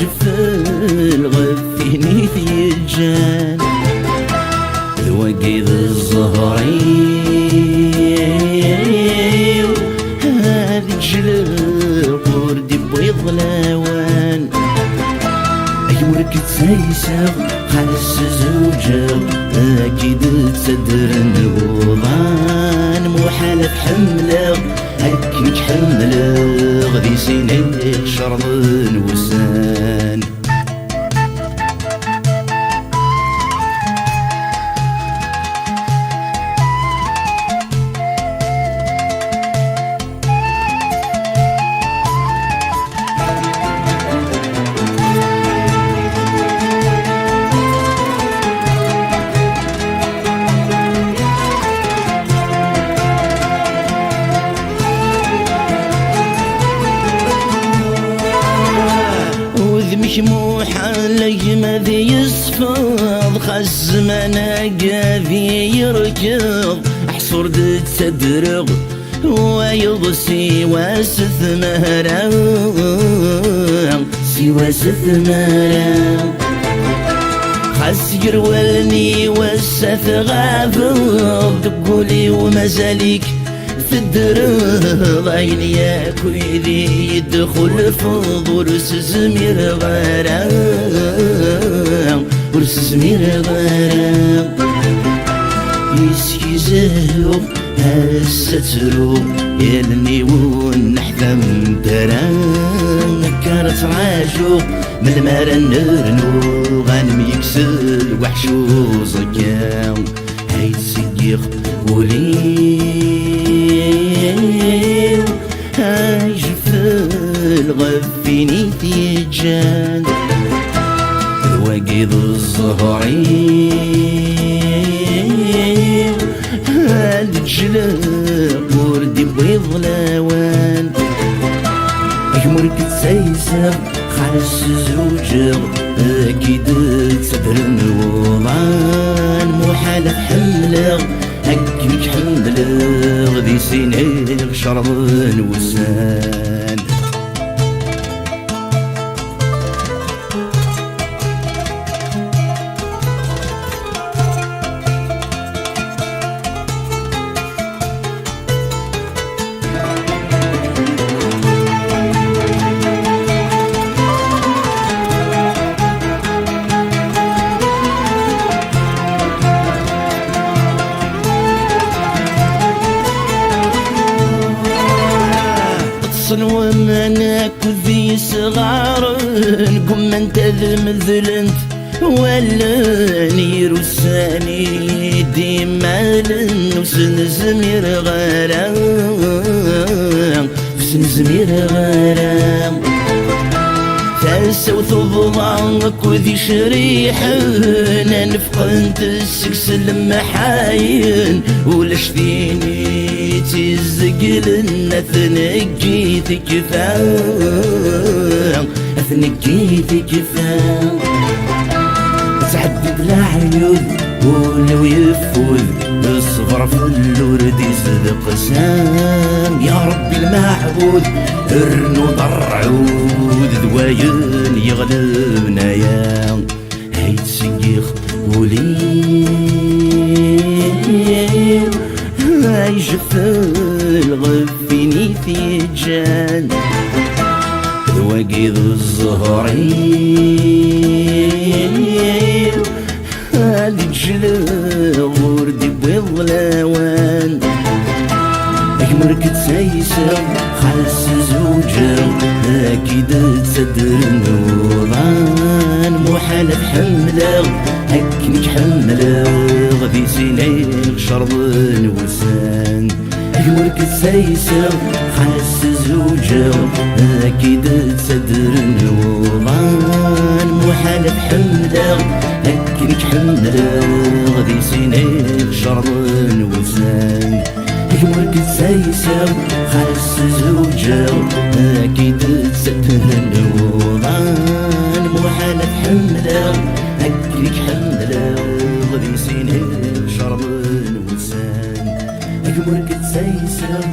جفل غفيني في الجان الوقيد الزهري هذه جلال قردي بيض لوان أيورك تسيسر خالص زوجة أكيد تصدر الوضان محالة حملة هكيك حملة غدي سينيك شرط وسان مشموحة لجمة ذي يصفض خز مناقا ذي يركض أحصر دي تدرغ ويضسي واسث مهرا سوى ستمارا خس يرولني وسث غافض تقولي ومزاليك في الدرب عين يا كويلي يدخل في ورس زمير غرام ورس زمير غرام يسكي زهو هالسترو يلني ونحذم درام كانت راجو من المرا نرنو غنم يكسل وحشو زكام هيت سيق ولي جفل غفيني في الجان الوقيد الزهري الجلال وردي بيض لوان يمرك تسيسر خالص زوجة أكيد تصدر الوضان محالة حملة هكيك حملة غدي سينيك شرب وسان ومناك ذي صغار قم انت ذمذلنت ولا نير الساني ديما لنوسن زمير غرام سن زمير غرام تسوث ضمانك وذي شريحة نفقنت السكس المحاين ولاش ذيني تزقل النثنكيت كفاء اثنكيت كفاء تعدد العيون ولو يفوز الصغر في الورد يصدق سام يا ربي المعبود ارنو ضرعود دواين يغلبنا يا هيت سيخ ولين هاي جفل غفيني في جان الوقيد الزهري هادي جلال وردي بيض لوان يمرك تسيسر خالص زوجة أكيد تصدر النوران محالة حملة هكيك حملة غدي سينيك شرب وسان يمرك تسيسر خالص زوجة أكيد تصدر النوران محالة حملة هكيك حملة غدي سينيك شرب وسان يمرك تسيسر خالص زوجة أكيد تصدر الوضان محالة حملة هكيك حملة غدي سينيك شرب وسان يمرك تسيسر